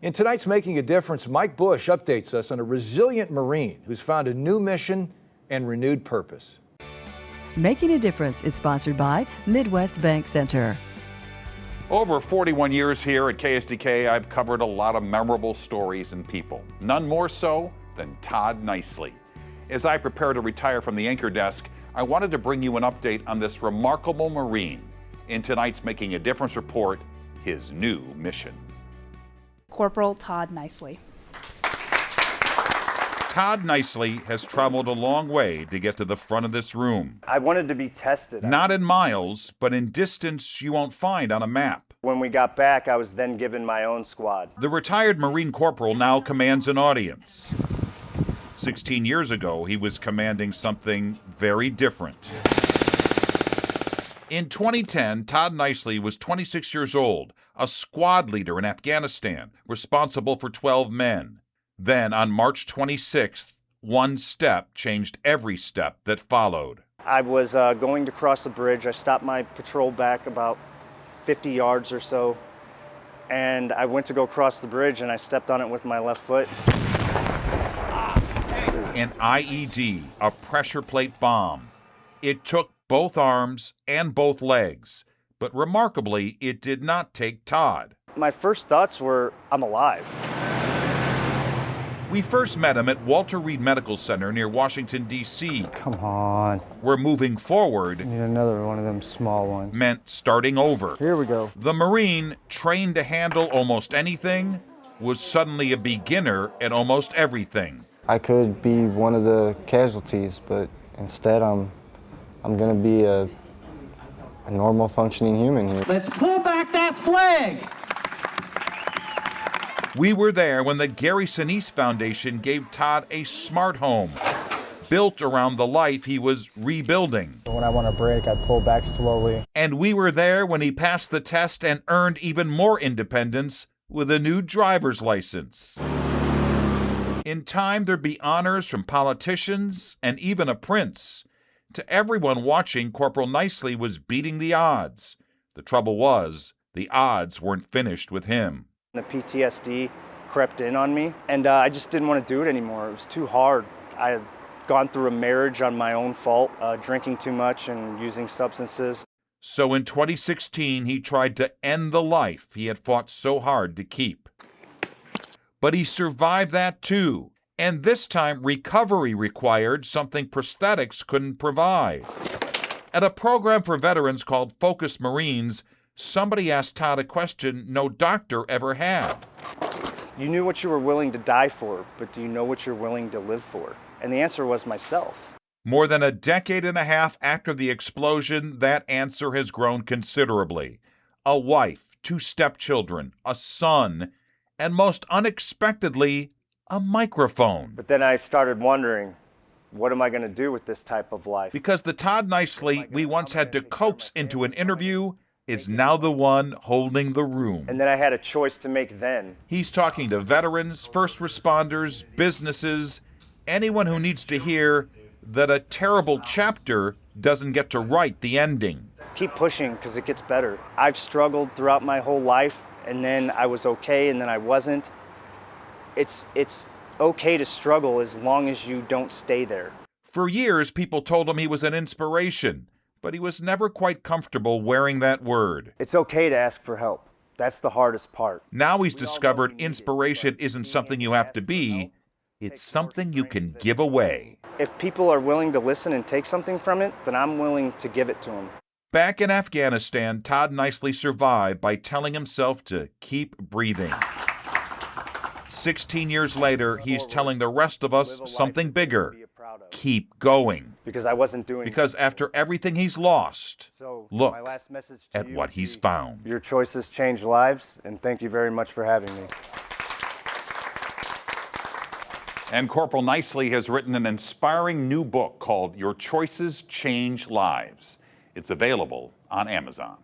In tonight's Making a Difference, Mike Bush updates us on a resilient Marine who's found a new mission and renewed purpose. Making a Difference is sponsored by Midwest Bank Center. Over 41 years here at KSDK, I've covered a lot of memorable stories and people, none more so than Todd Nicely. As I prepare to retire from the anchor desk, I wanted to bring you an update on this remarkable Marine in tonight's Making a Difference report, his new mission. Corporal Todd Nicely. Todd Nicely has traveled a long way to get to the front of this room. I wanted to be tested. Not in miles, but in distance you won't find on a map. When we got back, I was then given my own squad. The retired Marine Corporal now commands an audience. 16 years ago, he was commanding something very different. In 2010, Todd Nicely was 26 years old, a squad leader in Afghanistan, responsible for 12 men. Then, on March 26th, one step changed every step that followed. I was going to cross the bridge. I stopped my patrol back about 50 yards or so, and I went to go cross the bridge, and I stepped on it with my left foot. An IED, a pressure plate bomb. It took both arms and both legs, but remarkably, it did not take Todd. My first thoughts were, I'm alive. We first met him at Walter Reed Medical Center near Washington, D.C. Come on. Where moving forward Need another one of them small ones. meant starting over. Here we go. The Marine, trained to handle almost anything, was suddenly a beginner at almost everything. I could be one of the casualties, but instead I'm gonna be a normal functioning human here. Let's pull back that flag! We were there when the Gary Sinise Foundation gave Todd a smart home, built around the life he was rebuilding. When I want to brake, I pull back slowly. And we were there when he passed the test and earned even more independence with a new driver's license. In time, there'd be honors from politicians and even a prince. To everyone watching, Corporal Nicely was beating the odds. The trouble was, the odds weren't finished with him. The PTSD crept in on me, and I just didn't want to do it anymore. It was too hard. I had gone through a marriage on my own fault, drinking too much and using substances. So in 2016, he tried to end the life he had fought so hard to keep. But he survived that too. And this time, recovery required something prosthetics couldn't provide. At a program for veterans called Focus Marines, somebody asked Todd a question no doctor ever had. You knew what you were willing to die for, but do you know what you're willing to live for? And the answer was myself. More than a decade and a half after the explosion, that answer has grown considerably. A wife, 2 stepchildren, a son, and most unexpectedly, a microphone. But then I started wondering, what am I going to do with this type of life? Because the Todd Nicely we once had to coax into an interview is now the one holding the room. And then I had a choice to make then. He's talking to veterans, first responders, businesses, anyone who needs to hear that a terrible chapter doesn't get to write the ending. Keep pushing because it gets better. I've struggled throughout my whole life, and then I was okay, and then I wasn't. It's okay to struggle as long as you don't stay there. For years, people told him he was an inspiration, but he was never quite comfortable wearing that word. It's okay to ask for help. That's the hardest part. Now he's discovered inspiration isn't something you have to be, it's something you can give away. If people are willing to listen and take something from it, then I'm willing to give it to them. Back in Afghanistan, Todd Nicely survived by telling himself to keep breathing. 16 years later, he's telling the rest of us something bigger. Keep going. Because I wasn't doing it. Because after everything he's lost, look my last message to at you what would he's be, found. Your choices change lives, and thank you very much for having me. And Corporal Nicely has written an inspiring new book called Your Choices Change Lives. It's available on Amazon.